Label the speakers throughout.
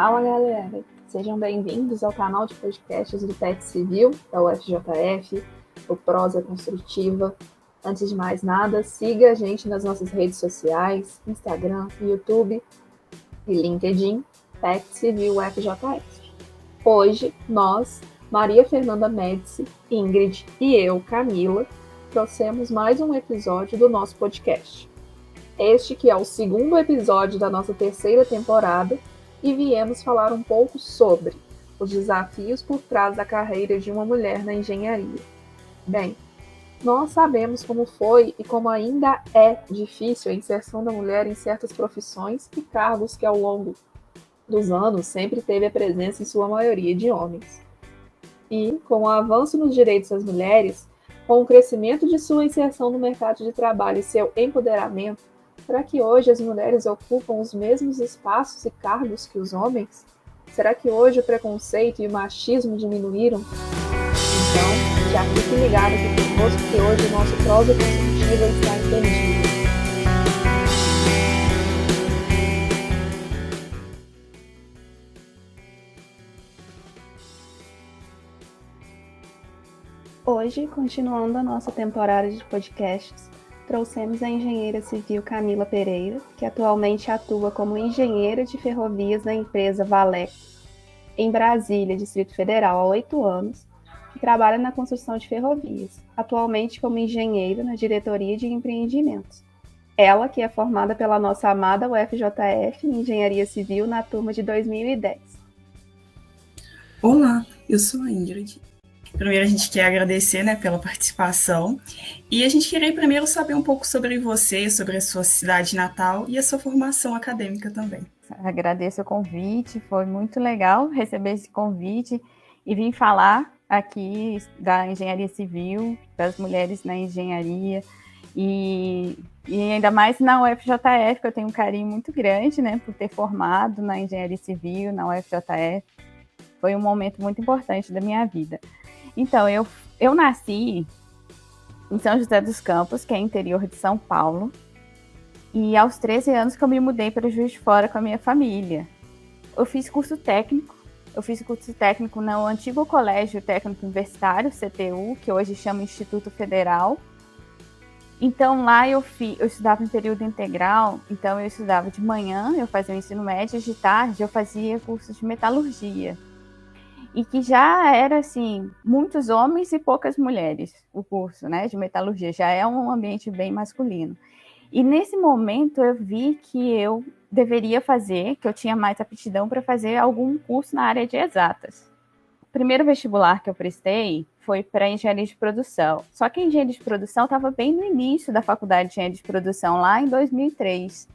Speaker 1: Fala, galera! Sejam bem-vindos ao canal de podcasts do PET Civil, da UFJF, o Prosa Construtiva. Antes de mais nada, siga a gente nas nossas redes sociais, Instagram, YouTube e LinkedIn, PET Civil UFJF. Hoje, nós, Maria Fernanda Médici, Ingrid e eu, Camila, trouxemos mais um episódio do nosso podcast. Este que é o segundo episódio da nossa terceira temporada e viemos falar um pouco sobre os desafios por trás da carreira de uma mulher na engenharia. Bem, nós sabemos como foi e como ainda é difícil a inserção da mulher em certas profissões e cargos que ao longo dos anos sempre teve a presença em sua maioria de homens. E, com o avanço nos direitos das mulheres, com o crescimento de sua inserção no mercado de trabalho e seu empoderamento, será que hoje as mulheres ocupam os mesmos espaços e cargos que os homens? Será que hoje o preconceito e o machismo diminuíram? Então, já fique ligado aqui conosco que hoje o nosso Prosa Construtiva está imperdível. Hoje, continuando a nossa temporada de podcasts, trouxemos a engenheira civil Camila Pereira, que atualmente atua como engenheira de ferrovias na empresa Valeco, em Brasília, Distrito Federal, há 8 anos, que trabalha na construção de ferrovias, atualmente como engenheira na diretoria de empreendimentos. Ela, que é formada pela nossa amada UFJF em Engenharia Civil na turma de 2010.
Speaker 2: Olá, eu sou a Ingrid. Primeiro, a gente quer agradecer, pela participação e a gente queria primeiro saber um pouco sobre você, sobre a sua cidade natal e a sua formação acadêmica também.
Speaker 3: Agradeço o convite, foi muito legal receber esse convite e vim falar aqui da engenharia civil, das mulheres na engenharia e ainda mais na UFJF, que eu tenho um carinho muito grande, por ter formado na engenharia civil, na UFJF. Foi um momento muito importante da minha vida. Então, eu nasci em São José dos Campos, que é interior de São Paulo, e aos 13 anos que eu me mudei para Juiz de Fora com a minha família. Eu fiz curso técnico no antigo Colégio Técnico Universitário, CTU, que hoje chama Instituto Federal. Então, lá eu estudava em período integral, então eu estudava de manhã, eu fazia o ensino médio, de tarde eu fazia curso de metalurgia. E que já era, muitos homens e poucas mulheres, o curso, de metalurgia. Já é um ambiente bem masculino. E nesse momento eu vi que eu deveria fazer, que eu tinha mais aptidão para fazer algum curso na área de exatas. O primeiro vestibular que eu prestei foi para engenharia de produção. Só que a engenharia de produção estava bem no início da faculdade de engenharia de produção, lá em 2003.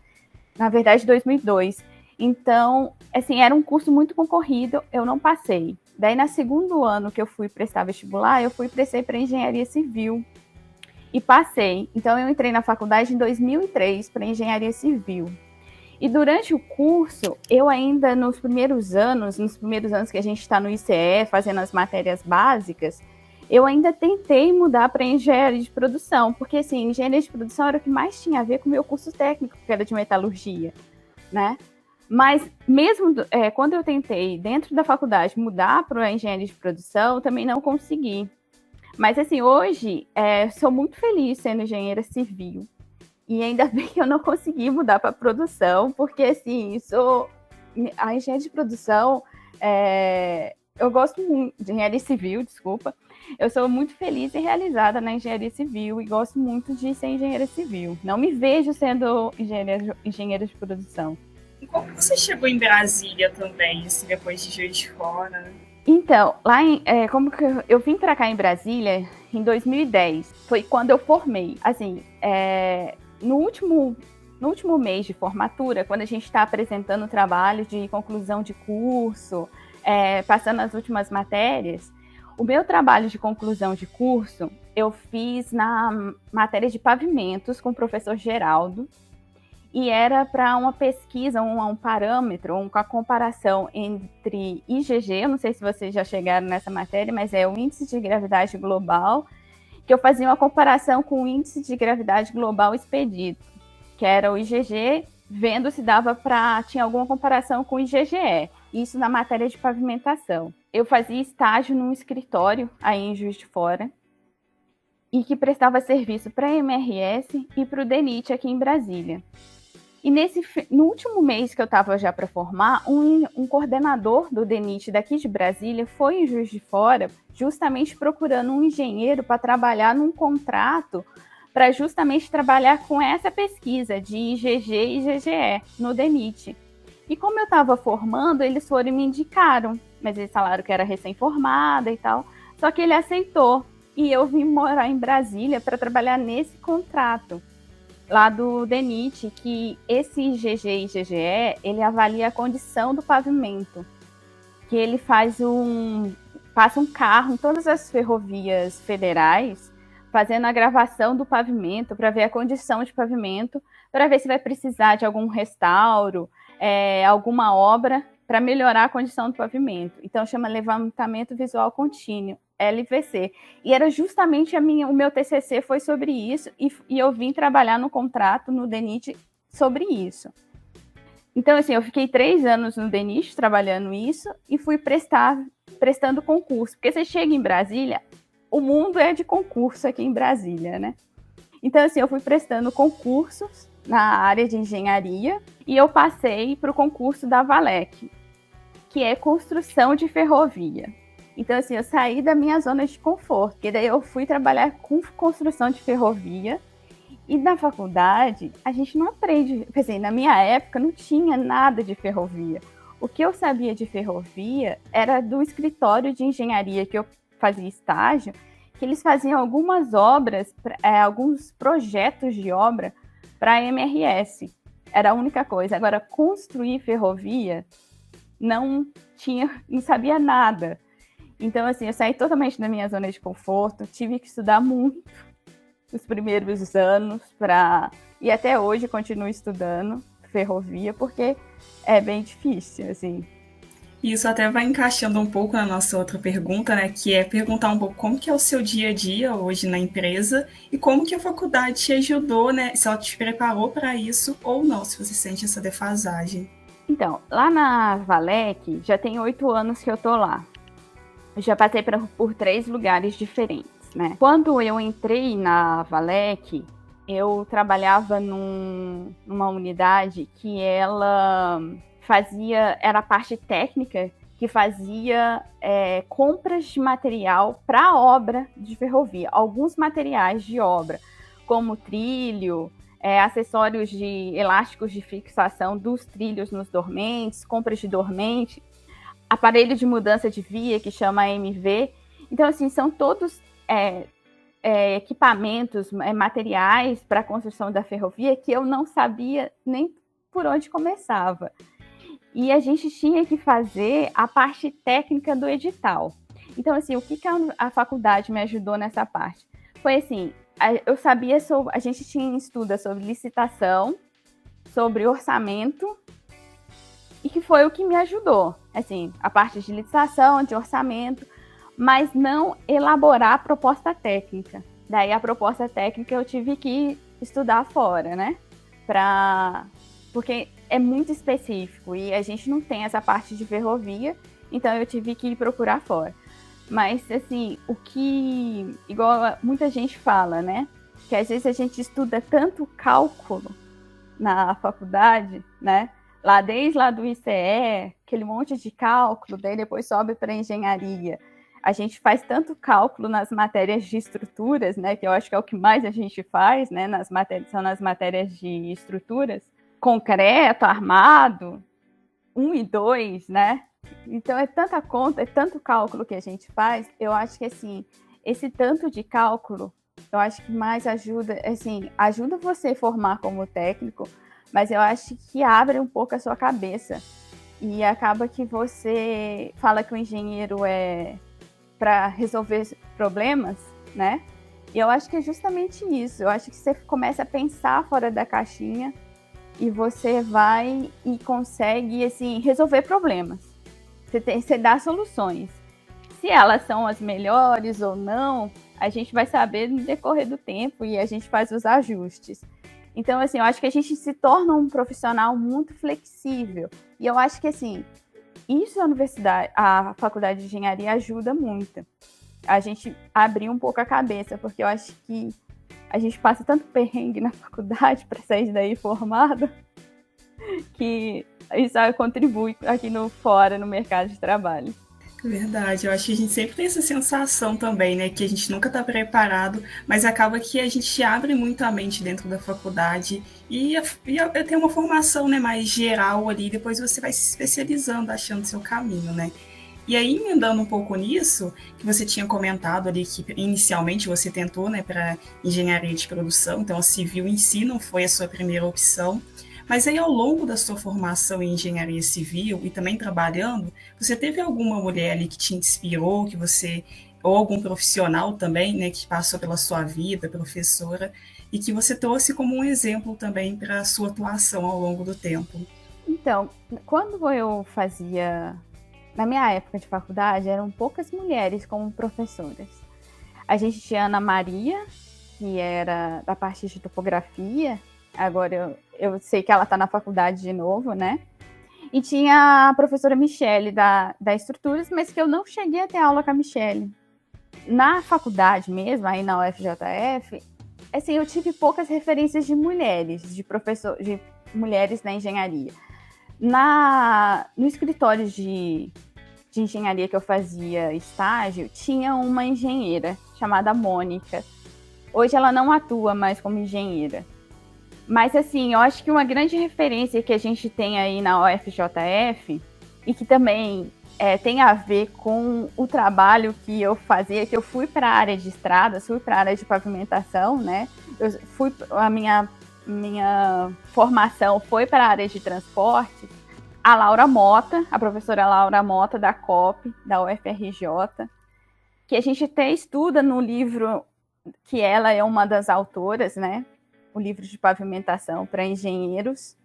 Speaker 3: Na verdade, 2002. Então, era um curso muito concorrido, eu não passei. Daí, no segundo ano que eu fui prestar vestibular, prestei para engenharia civil e passei. Então, eu entrei na faculdade em 2003 para engenharia civil. E durante o curso, eu ainda nos primeiros anos que a gente está no ICE, fazendo as matérias básicas, eu ainda tentei mudar para engenharia de produção, porque, engenharia de produção era o que mais tinha a ver com o meu curso técnico, que era de metalurgia, Mas mesmo quando eu tentei, dentro da faculdade, mudar para a engenharia de produção, também não consegui. Mas, hoje, sou muito feliz sendo engenheira civil. E ainda bem que eu não consegui mudar para a produção, porque, a engenharia de produção, eu gosto muito de engenharia civil, desculpa. Eu sou muito feliz e realizada na engenharia civil e gosto muito de ser engenheira civil. Não me vejo sendo engenheira de produção.
Speaker 2: E como você chegou em Brasília também, depois de Juiz de Fora?
Speaker 3: Então, como que eu vim para cá em Brasília em 2010, foi quando eu formei. No último mês de formatura, quando a gente está apresentando o trabalho de conclusão de curso, passando as últimas matérias, o meu trabalho de conclusão de curso eu fiz na matéria de pavimentos com o professor Geraldo, e era para uma pesquisa, um parâmetro, uma comparação entre IgG, eu não sei se vocês já chegaram nessa matéria, mas é o índice de gravidade global, que eu fazia uma comparação com o índice de gravidade global expedito, que era o IgG, vendo se tinha alguma comparação com o IgGE. isso na matéria de pavimentação. Eu fazia estágio num escritório aí em Juiz de Fora e que prestava serviço para a MRS e para o DENIT aqui em Brasília. E no último mês que eu estava já para formar, um coordenador do DENIT daqui de Brasília foi em Juiz de Fora justamente procurando um engenheiro para trabalhar num contrato para justamente trabalhar com essa pesquisa de IgG e IgGE no DENIT. E como eu estava formando, eles foram e me indicaram, mas eles falaram que era recém-formada e tal, só que ele aceitou. E eu vim morar em Brasília para trabalhar nesse contrato lá do DENIT, que esse IgG e IgGE, ele avalia a condição do pavimento, que ele passa um carro em todas as ferrovias federais, fazendo a gravação do pavimento, para ver a condição de pavimento, para ver se vai precisar de algum restauro, alguma obra, para melhorar a condição do pavimento. Então, chama Levantamento Visual Contínuo, LVC. E era justamente o meu TCC foi sobre isso, e eu vim trabalhar no contrato no DENIT sobre isso. Então, assim, eu fiquei 3 anos no DENIT trabalhando isso e fui prestando concurso. Porque você chega em Brasília, o mundo é de concurso aqui em Brasília, né? Então, assim, eu fui prestando concursos na área de engenharia e eu passei para o concurso da Valec, que é construção de ferrovia. Então, assim, eu saí da minha zona de conforto, porque daí eu fui trabalhar com construção de ferrovia. E na faculdade, a gente não aprende, assim, na minha época não tinha nada de ferrovia. O que eu sabia de ferrovia era do escritório de engenharia que eu fazia estágio, que eles faziam algumas obras, alguns projetos de obra para a MRS. Era a única coisa. Agora, construir ferrovia, não sabia nada. Então, assim, eu saí totalmente da minha zona de conforto, tive que estudar muito os primeiros anos e até hoje continuo estudando ferrovia, porque é bem difícil, assim.
Speaker 2: Isso até vai encaixando um pouco na nossa outra pergunta, né, que é perguntar um pouco como que é o seu dia a dia hoje na empresa e como que a faculdade te ajudou, né, se ela te preparou para isso ou não, se você sente essa defasagem.
Speaker 3: Então, lá na Valec, já tem 8 anos que eu tô lá. Eu já passei por 3 lugares diferentes, né? Quando eu entrei na Valec, eu trabalhava numa unidade que ela era a parte técnica que fazia compras de material para obra de ferrovia. Alguns materiais de obra, como trilho, acessórios de elásticos de fixação dos trilhos nos dormentes, compras de dormente, aparelho de mudança de via, que chama AMV. Então, assim, são todos equipamentos, materiais para a construção da ferrovia que eu não sabia nem por onde começava. E a gente tinha que fazer a parte técnica do edital. Então, assim, o que a faculdade me ajudou nessa parte? Foi assim, a gente estuda sobre licitação, sobre orçamento, e que foi o que me ajudou. Assim, a parte de licitação, de orçamento, mas não elaborar a proposta técnica. Daí a proposta técnica eu tive que estudar fora, né? Porque é muito específico e a gente não tem essa parte de ferrovia, então eu tive que procurar fora. Mas, assim, igual muita gente fala, né? Que às vezes a gente estuda tanto cálculo na faculdade, né? Desde lá do ICE, aquele monte de cálculo, daí depois sobe para engenharia. A gente faz tanto cálculo nas matérias de estruturas, né? Que eu acho que é o que mais a gente faz, né? São nas matérias de estruturas, concreto, armado, 1 e 2, né? Então, é tanta conta, é tanto cálculo que a gente faz. Eu acho que, assim, esse tanto de cálculo, eu acho que mais ajuda, assim, ajuda você a formar como técnico, mas eu acho que abre um pouco a sua cabeça. E acaba que você fala que o engenheiro é para resolver problemas, né? E eu acho que é justamente isso. Eu acho que você começa a pensar fora da caixinha e você vai e consegue, assim, resolver problemas. Você dá soluções. Se elas são as melhores ou não, a gente vai saber no decorrer do tempo e a gente faz os ajustes. Então, assim, eu acho que a gente se torna um profissional muito flexível. E eu acho que, assim, isso a faculdade de engenharia ajuda muito. A gente abrir um pouco a cabeça, porque eu acho que a gente passa tanto perrengue na faculdade para sair daí formado, que isso contribui aqui fora, no mercado de trabalho.
Speaker 2: Verdade, eu acho que a gente sempre tem essa sensação também, né, que a gente nunca está preparado, mas acaba que a gente abre muito a mente dentro da faculdade e tem uma formação, né, mais geral ali, depois você vai se especializando, achando seu caminho, né. E aí, emendando um pouco nisso, que você tinha comentado ali que inicialmente você tentou, né, para engenharia de produção, então a civil em si não foi a sua primeira opção, mas aí ao longo da sua formação em engenharia civil e também trabalhando, você teve alguma mulher ali que te inspirou, que você, ou algum profissional também, né, que passou pela sua vida, professora, e que você trouxe como um exemplo também para a sua atuação ao longo do tempo?
Speaker 3: Então, quando eu fazia... Na minha época de faculdade, eram poucas mulheres como professoras. A gente tinha a Ana Maria, que era da parte de topografia. Agora eu sei que ela está na faculdade de novo, né? E tinha a professora Michele da Estruturas, mas que eu não cheguei a ter aula com a Michele. Na faculdade mesmo, aí na UFJF, assim, eu tive poucas referências de mulheres, de mulheres na engenharia. No escritório de engenharia que eu fazia estágio, tinha uma engenheira chamada Mônica. Hoje ela não atua mais como engenheira. Mas, assim, eu acho que uma grande referência que a gente tem aí na UFJF, e que também tem a ver com o trabalho que eu fazia, que eu fui para a área de estradas, fui para a área de pavimentação, né? A minha formação foi para a área de transporte. A Laura Mota, a professora Laura Mota, da COP, da UFRJ, que a gente até estuda no livro, que ela é uma das autoras, né? O livro de pavimentação para engenheiros.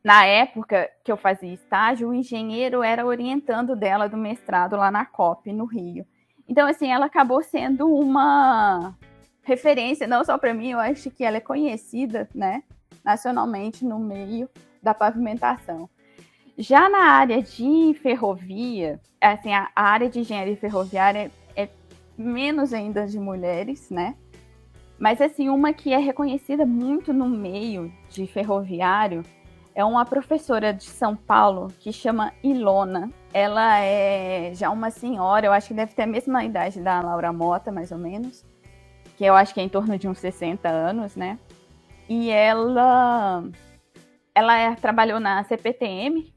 Speaker 3: Na época que eu fazia estágio, o engenheiro era orientando dela do mestrado lá na COP, no Rio. Então, assim, ela acabou sendo uma referência, não só para mim, eu acho que ela é conhecida, né, nacionalmente no meio da pavimentação. Já na área de ferrovia, assim, a área de engenharia ferroviária é menos ainda de mulheres, né? Mas, assim, uma que é reconhecida muito no meio de ferroviário é uma professora de São Paulo que chama Ilona. Ela é já uma senhora, eu acho que deve ter a mesma idade da Laura Mota, mais ou menos, que eu acho que é em torno de uns 60 anos, né? E ela trabalhou na CPTM,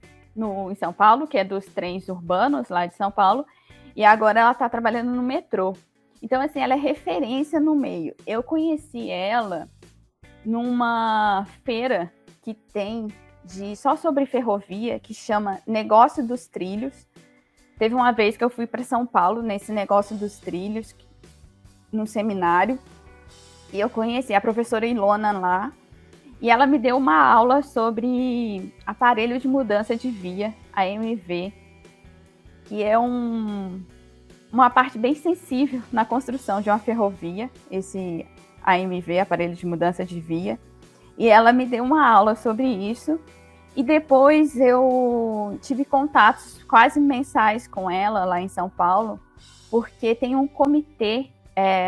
Speaker 3: em São Paulo, que é dos trens urbanos lá de São Paulo, e agora ela está trabalhando no metrô. Então, assim, ela é referência no meio. Eu conheci ela numa feira que tem só sobre ferrovia, que chama Negócio dos Trilhos. Teve uma vez que eu fui para São Paulo, nesse Negócio dos Trilhos, num seminário, e eu conheci a professora Ilona lá, e ela me deu uma aula sobre aparelho de mudança de via, AMV, que é uma parte bem sensível na construção de uma ferrovia, esse AMV, aparelho de mudança de via. E ela me deu uma aula sobre isso. E depois eu tive contatos quase mensais com ela lá em São Paulo, porque tem um comitê,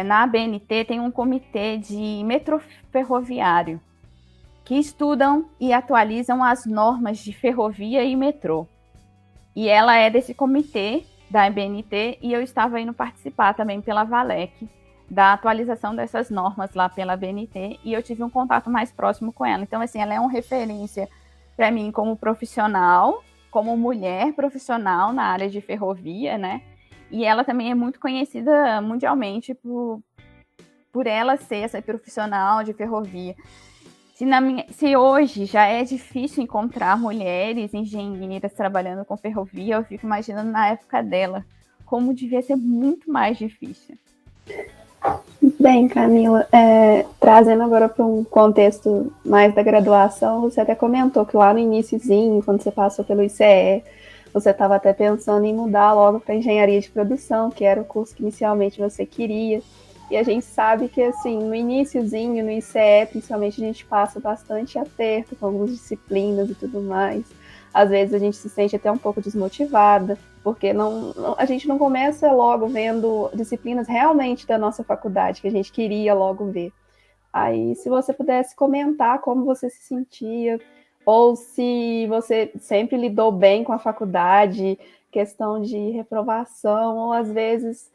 Speaker 3: na ABNT tem um comitê de metrô ferroviário, que estudam e atualizam as normas de ferrovia e metrô. E ela é desse comitê da ABNT e eu estava indo participar também pela Valec, da atualização dessas normas lá pela ABNT, e eu tive um contato mais próximo com ela. Então, assim, ela é uma referência para mim como profissional, como mulher profissional na área de ferrovia, né? E ela também é muito conhecida mundialmente por ela ser essa profissional de ferrovia. Se hoje já é difícil encontrar mulheres engenheiras trabalhando com ferrovia, eu fico imaginando na época dela, como devia ser muito mais difícil.
Speaker 1: Bem, Camila, trazendo agora para um contexto mais da graduação, você até comentou que lá no iniciozinho, quando você passou pelo ICE, você estava até pensando em mudar logo para engenharia de produção, que era o curso que inicialmente você queria. E a gente sabe que, assim, no iniciozinho, no ICE, principalmente, a gente passa bastante aperto com algumas disciplinas e tudo mais. às vezes a gente se sente até um pouco desmotivada, porque a gente não começa logo vendo disciplinas realmente da nossa faculdade, que a gente queria logo ver. Aí, se você pudesse comentar como você se sentia, ou se você sempre lidou bem com a faculdade, questão de reprovação, ou às vezes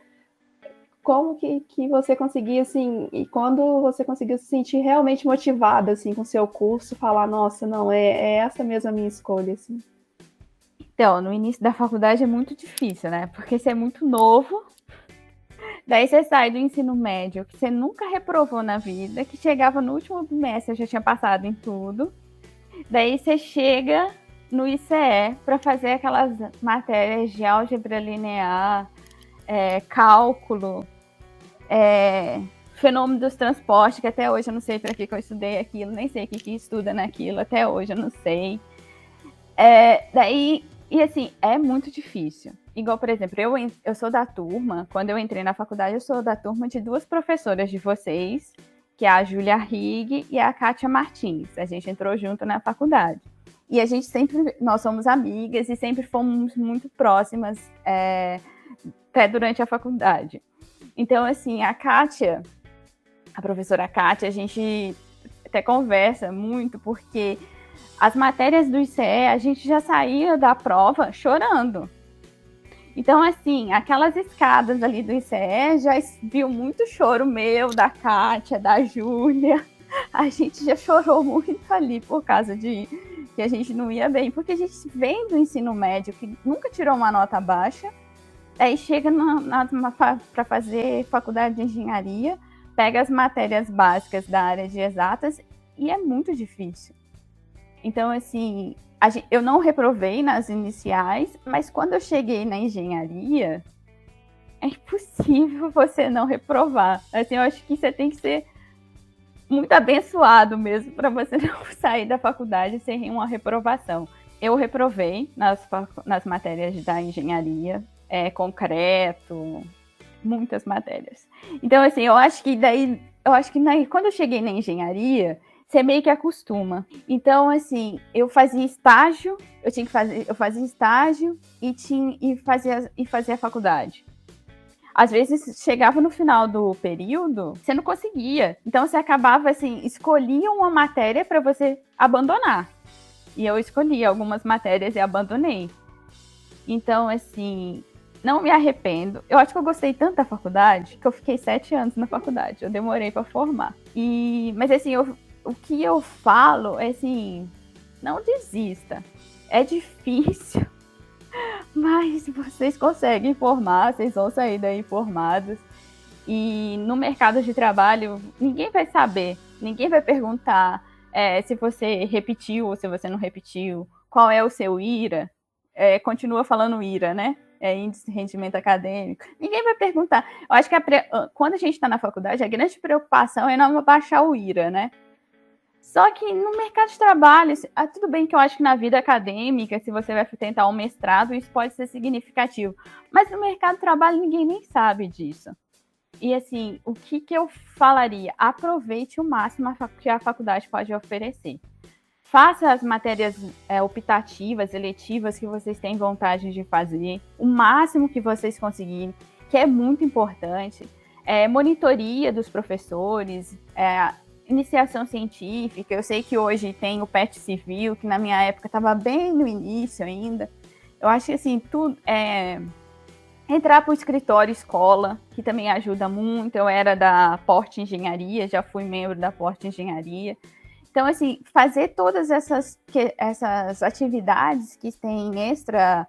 Speaker 1: como que você conseguia, assim, e quando você conseguiu se sentir realmente motivada, assim, com o seu curso, falar, nossa, não, é essa mesmo a minha escolha, assim.
Speaker 3: Então, no início da faculdade é muito difícil, né? Porque você é muito novo, daí você sai do ensino médio, que você nunca reprovou na vida, que chegava no último bimestre, já tinha passado em tudo, daí você chega no ICE para fazer aquelas matérias de álgebra linear, cálculo, fenômeno dos transportes, que até hoje eu não sei para que eu estudei aquilo, nem sei o que estuda naquilo, até hoje eu não sei. Daí, e assim, é muito difícil. Igual, por exemplo, eu sou da turma, quando eu entrei na faculdade, eu sou da turma de duas professoras de vocês, que é a Júlia Rigg e a Kátia Martins. A gente entrou junto na faculdade. E a gente nós somos amigas e sempre fomos muito próximas, até durante a faculdade. Então, assim, a professora Kátia, a gente até conversa muito, porque as matérias do ICE, a gente já saía da prova chorando. Então, assim, aquelas escadas ali do ICE, já viu muito choro meu, da Kátia, da Júlia. A gente já chorou muito ali por causa de que a gente não ia bem, porque a gente vem do ensino médio, que nunca tirou uma nota baixa, aí chega para fazer faculdade de engenharia, pega as matérias básicas da área de exatas e é muito difícil. Então, assim, eu não reprovei nas iniciais, mas quando eu cheguei na engenharia, é impossível você não reprovar. Assim, eu acho que você tem que ser muito abençoado mesmo para você não sair da faculdade sem uma reprovação. Eu reprovei nas matérias da engenharia, concreto, muitas matérias. Então, assim, eu acho que quando eu cheguei na engenharia, você meio que acostuma. Então, assim, eu fazia estágio, eu fazia estágio e fazia a faculdade. Às vezes, chegava no final do período, você não conseguia. Então, você acabava, assim, escolhia uma matéria para você abandonar. E eu escolhi algumas matérias e abandonei. Então, assim, não me arrependo. Eu acho que eu gostei tanto da faculdade que eu fiquei 7 anos na faculdade. Eu demorei para formar. Mas, assim, o que eu falo é assim, não desista. É difícil, mas vocês conseguem formar, vocês vão sair daí formados. E no mercado de trabalho, ninguém vai saber, ninguém vai perguntar se você repetiu ou se você não repetiu, qual é o seu IRA. Continua falando IRA, né? Índice de rendimento acadêmico. Ninguém vai perguntar. Eu acho que quando a gente está na faculdade, a grande preocupação é não baixar o IRA, né? Só que no mercado de trabalho, tudo bem que eu acho que na vida acadêmica, se você vai tentar um mestrado, isso pode ser significativo. Mas no mercado de trabalho, ninguém nem sabe disso. E assim, o que eu falaria? Aproveite o máximo que a faculdade pode oferecer. Faça as matérias optativas, eletivas que vocês têm vontade de fazer, o máximo que vocês conseguirem, que é muito importante. Monitoria dos professores, iniciação científica. Eu sei que hoje tem o PET Civil, que na minha época estava bem no início ainda. Eu acho que assim, tudo entrar para o escritório escola, que também ajuda muito. Eu era da Porte Engenharia, já fui membro da Porte Engenharia. Então, assim, fazer todas essas atividades que têm extra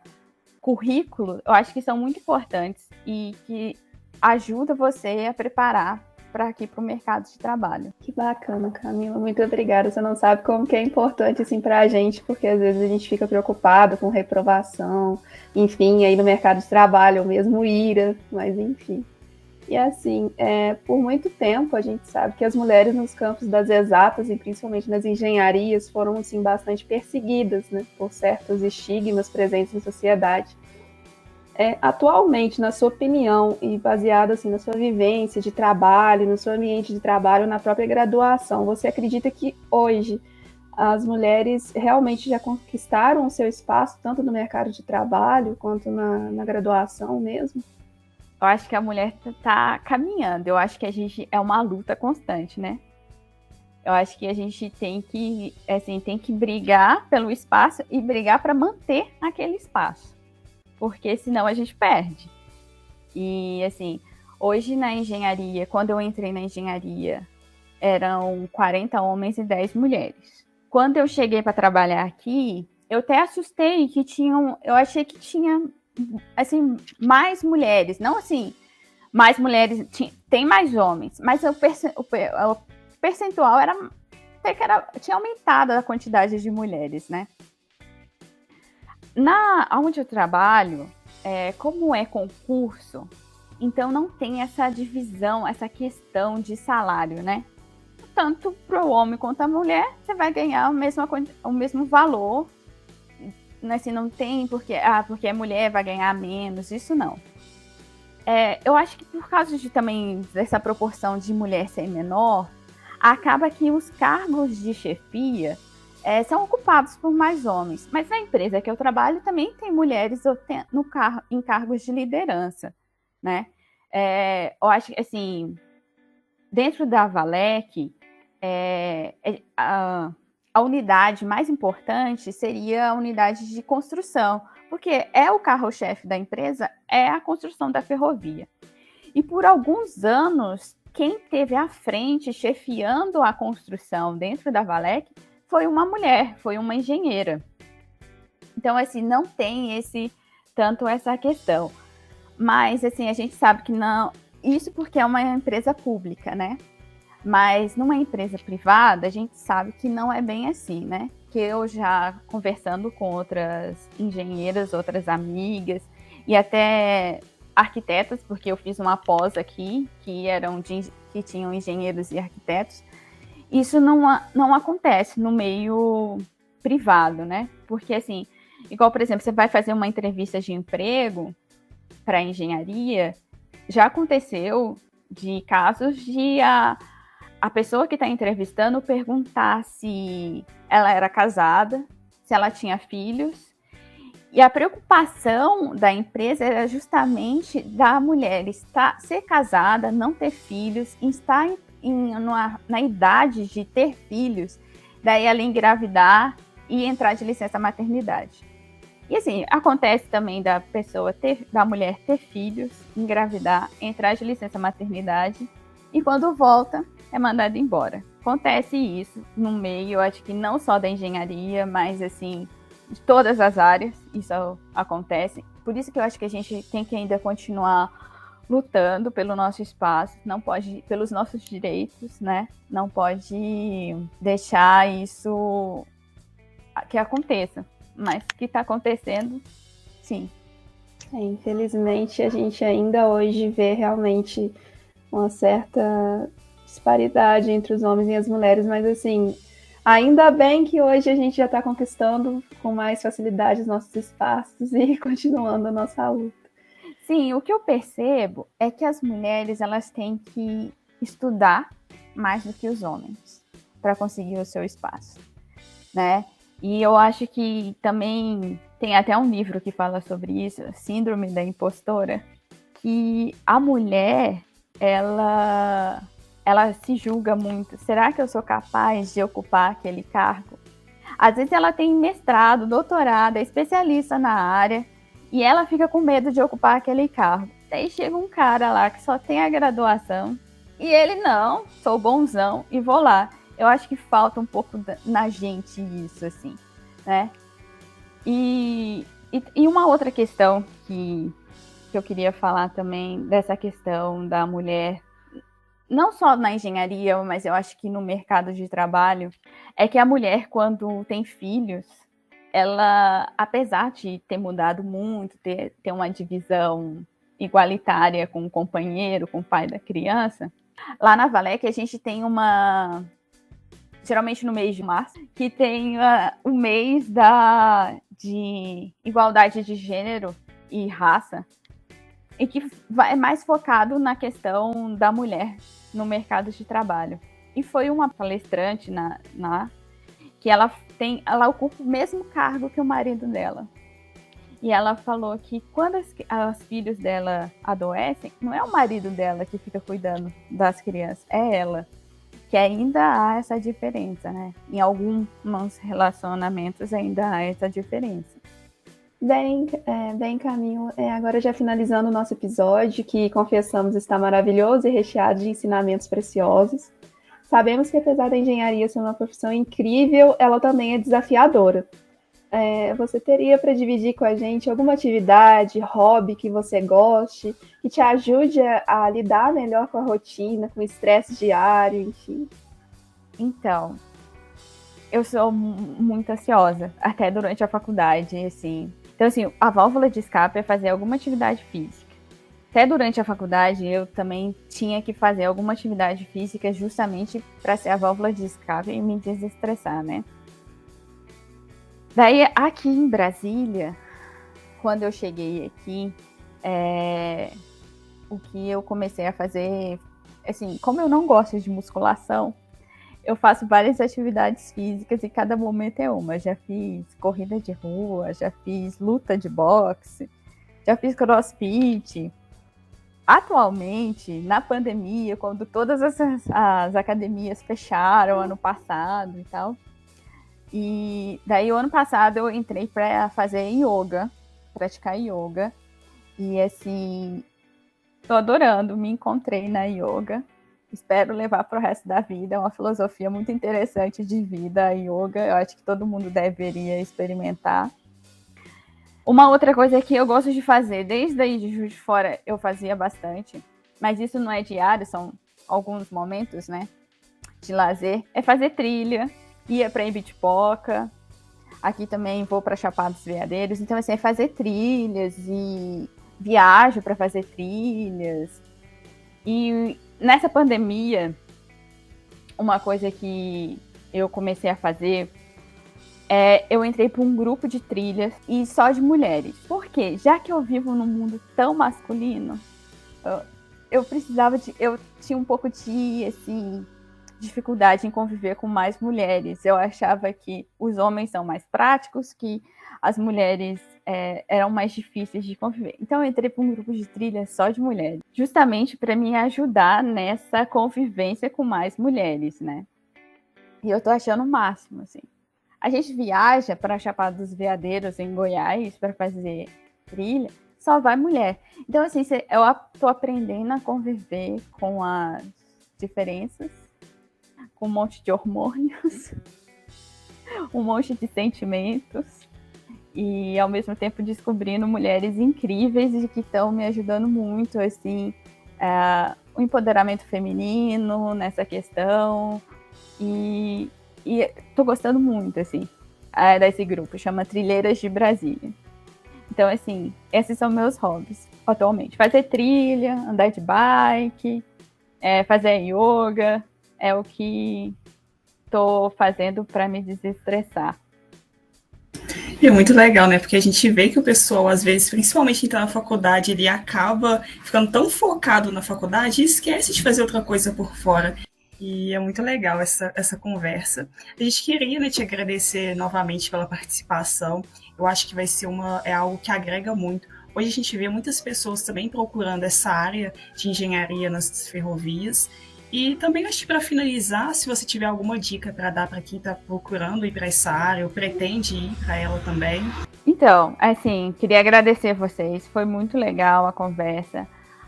Speaker 3: currículo, eu acho que são muito importantes e que ajuda você a preparar para aqui para o mercado de trabalho.
Speaker 1: Que bacana, Camila. Muito obrigada. Você não sabe como que é importante assim para a gente, porque às vezes a gente fica preocupado com reprovação, enfim, aí no mercado de trabalho, ou mesmo IRA, mas enfim. E assim, por muito tempo a gente sabe que as mulheres nos campos das exatas e principalmente nas engenharias foram assim bastante perseguidas, né, por certos estigmas presentes na sociedade. Atualmente, na sua opinião e baseado assim na sua vivência de trabalho, no seu ambiente de trabalho, na própria graduação, você acredita que hoje as mulheres realmente já conquistaram o seu espaço, tanto no mercado de trabalho quanto na graduação mesmo?
Speaker 3: Eu acho que a mulher está caminhando. Eu acho que a gente é uma luta constante, né? Eu acho que a gente tem que brigar pelo espaço e brigar para manter aquele espaço, porque senão a gente perde. E assim, hoje na engenharia, quando eu entrei na engenharia, eram 40 homens e 10 mulheres. Quando eu cheguei para trabalhar aqui, eu até assustei que eu achei que tinha assim mais mulheres, não assim, mais mulheres, tem mais homens, mas o percentual tinha aumentado a quantidade de mulheres, né? Onde eu trabalho, como é concurso, então não tem essa divisão, essa questão de salário, né? Tanto para o homem quanto a mulher, você vai ganhar o mesmo valor. Assim, não tem porque a mulher vai ganhar menos, isso não. Eu acho que por causa também dessa proporção de mulher ser menor, acaba que os cargos de chefia são ocupados por mais homens. Mas na empresa que eu trabalho também tem mulheres em cargos de liderança, né? Eu acho que, assim, dentro da Valec, a unidade mais importante seria a unidade de construção, porque o carro-chefe da empresa é a construção da ferrovia. E por alguns anos, quem esteve à frente, chefiando a construção dentro da Valec, foi uma mulher, foi uma engenheira. Então, assim, não tem tanto essa questão. Mas, assim, a gente sabe que não... Isso porque é uma empresa pública, né? Mas numa empresa privada, a gente sabe que não é bem assim, né? Que eu já conversando com outras engenheiras, outras amigas e até arquitetas, porque eu fiz uma pós aqui que tinham engenheiros e arquitetos. Isso não acontece no meio privado, né? Porque assim, igual, por exemplo, você vai fazer uma entrevista de emprego para engenharia, já aconteceu de casos de a pessoa que está entrevistando perguntar se ela era casada, se ela tinha filhos. E a preocupação da empresa era justamente da mulher ser casada, não ter filhos, estar na idade de ter filhos, daí ela engravidar e entrar de licença maternidade. E assim, acontece também da mulher ter filhos, engravidar, entrar de licença maternidade e quando volta é mandada embora. Acontece isso no meio, eu acho que não só da engenharia, mas assim, de todas as áreas, isso acontece. Por isso que eu acho que a gente tem que ainda continuar lutando pelo nosso espaço, não pode, pelos nossos direitos, né? Não pode deixar isso que aconteça. Mas que está acontecendo, sim.
Speaker 1: Infelizmente, a gente ainda hoje vê realmente uma certa disparidade entre os homens e as mulheres, mas assim, ainda bem que hoje a gente já está conquistando com mais facilidade os nossos espaços e continuando a nossa luta.
Speaker 3: Sim, o que eu percebo é que as mulheres elas têm que estudar mais do que os homens para conseguir o seu espaço, né? E eu acho que também tem até um livro que fala sobre isso, Síndrome da Impostora, que a mulher, ela se julga muito. Será que eu sou capaz de ocupar aquele cargo? Às vezes ela tem mestrado, doutorado, é especialista na área, e ela fica com medo de ocupar aquele cargo. Daí chega um cara lá que só tem a graduação, e ele não, sou bonzão, e vou lá. Eu acho que falta um pouco na gente isso, assim, né? E uma outra questão que eu queria falar também, dessa questão da mulher, não só na engenharia, mas eu acho que no mercado de trabalho, é que a mulher, quando tem filhos, ela, apesar de ter mudado muito, ter uma divisão igualitária com o companheiro, com o pai da criança, lá na Valec a gente tem geralmente no mês de março, que tem o mês de igualdade de gênero e raça, e que é mais focado na questão da mulher no mercado de trabalho. E foi uma palestrante que ela ocupa o mesmo cargo que o marido dela. E ela falou que quando os filhos dela adoecem, não é o marido dela que fica cuidando das crianças, é ela. Que ainda há essa diferença, né? Em alguns relacionamentos ainda há essa diferença.
Speaker 1: Bem, Caminho, agora já finalizando o nosso episódio, que confessamos está maravilhoso e recheado de ensinamentos preciosos. Sabemos que apesar da engenharia ser uma profissão incrível, ela também é desafiadora. Você teria para dividir com a gente alguma atividade, hobby que você goste, que te ajude a lidar melhor com a rotina, com o estresse diário, enfim?
Speaker 3: Então, eu sou muito ansiosa, até durante a faculdade, assim. Então, assim, a válvula de escape é fazer alguma atividade física. Até durante a faculdade, eu também tinha que fazer alguma atividade física justamente para ser a válvula de escape e me desestressar, né? Daí, aqui em Brasília, quando eu cheguei aqui, o que eu comecei a fazer, assim, como eu não gosto de musculação, eu faço várias atividades físicas e cada momento é uma. Já fiz corrida de rua, já fiz luta de boxe, já fiz crossfit. Atualmente, na pandemia, quando todas as academias fecharam ano passado e tal, e daí o ano passado eu entrei para fazer yoga, praticar yoga, e assim, tô adorando, me encontrei na yoga, espero levar para o resto da vida, é uma filosofia muito interessante de vida, a yoga, eu acho que todo mundo deveria experimentar. Uma outra coisa que eu gosto de fazer, desde aí de Juiz de Fora eu fazia bastante, mas isso não é diário, são alguns momentos, né, de lazer, é fazer trilha, ia para Ibitipoca, aqui também vou para Chapada dos Veadeiros, então assim, é fazer trilhas e viajo para fazer trilhas. E nessa pandemia, uma coisa que eu comecei a fazer eu entrei para um grupo de trilhas e só de mulheres. Por quê? Já que eu vivo num mundo tão masculino, eu tinha um pouco de, assim, dificuldade em conviver com mais mulheres. Eu achava que os homens são mais práticos, que as mulheres eram mais difíceis de conviver. Então eu entrei para um grupo de trilhas só de mulheres, justamente para me ajudar nessa convivência com mais mulheres, né? E eu tô achando o máximo, assim. A gente viaja para a Chapada dos Veadeiros, em Goiás, para fazer trilha, só vai mulher. Então, assim, eu tô aprendendo a conviver com as diferenças, com um monte de hormônios, um monte de sentimentos, e ao mesmo tempo descobrindo mulheres incríveis e que estão me ajudando muito, assim, o empoderamento feminino nessa questão, e tô gostando muito, assim, desse grupo, chama Trilheiras de Brasília. Então, assim, esses são meus hobbies atualmente. Fazer trilha, andar de bike, fazer yoga, é o que tô fazendo para me desestressar.
Speaker 2: É muito legal, né? Porque a gente vê que o pessoal, às vezes, principalmente então na faculdade, ele acaba ficando tão focado na faculdade e esquece de fazer outra coisa por fora. E é muito legal essa conversa. A gente queria, né, te agradecer novamente pela participação. Eu acho que vai ser algo que agrega muito. Hoje a gente vê muitas pessoas também procurando essa área de engenharia nas ferrovias. E também acho que para finalizar, se você tiver alguma dica para dar para quem está procurando ir para essa área ou pretende ir para ela também.
Speaker 3: Então, assim, queria agradecer vocês. Foi muito legal a conversa.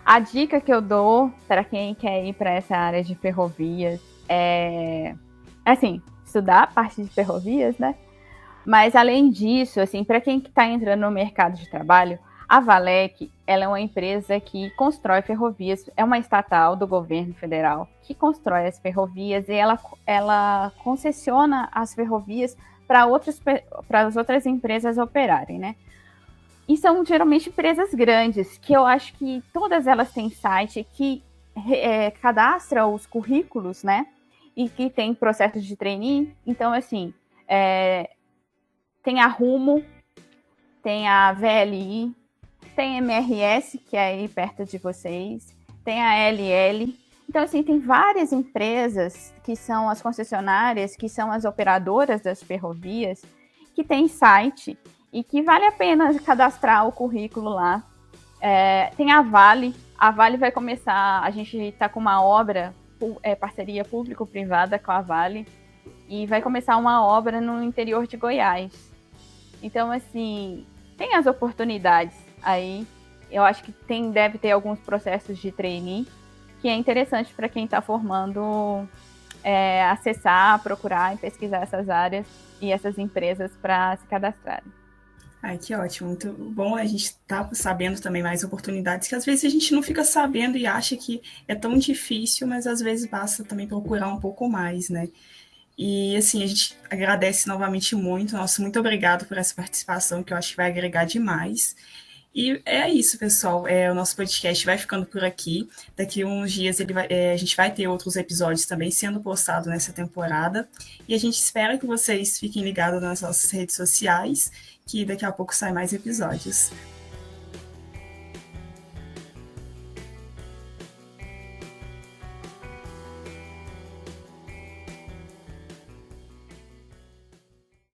Speaker 3: A dica que eu dou para quem quer ir para essa área de ferrovias assim, estudar a parte de ferrovias, né? Mas, além disso, assim, para quem está entrando no mercado de trabalho, a Valec, ela é uma empresa que constrói ferrovias, é uma estatal do governo federal que constrói as ferrovias e ela concessiona as ferrovias para as outras empresas operarem, né? E são geralmente empresas grandes, que eu acho que todas elas têm site que cadastra os currículos, né? E que tem processos de trainee. Então, assim, tem a Rumo, tem a VLI, tem a MRS, que é aí perto de vocês, tem a LL. Então, assim, tem várias empresas que são as concessionárias, que são as operadoras das ferrovias, que têm site e que vale a pena cadastrar o currículo lá. Tem a Vale vai começar, a gente está com uma obra, parceria público-privada com a Vale, e vai começar uma obra no interior de Goiás. Então, assim, tem as oportunidades aí. Eu acho que deve ter alguns processos de trainee, que é interessante para quem está formando acessar, procurar e pesquisar essas áreas e essas empresas para se cadastrarem.
Speaker 2: Ai, que ótimo, muito bom a gente estar sabendo também mais oportunidades, que às vezes a gente não fica sabendo e acha que é tão difícil, mas às vezes basta também procurar um pouco mais, né? E assim, a gente agradece novamente muito, nossa, muito obrigado por essa participação, que eu acho que vai agregar demais. E é isso, pessoal. O nosso podcast vai ficando por aqui. Daqui a uns dias a gente vai ter outros episódios também sendo postados nessa temporada. E a gente espera que vocês fiquem ligados nas nossas redes sociais, que daqui a pouco saem mais episódios.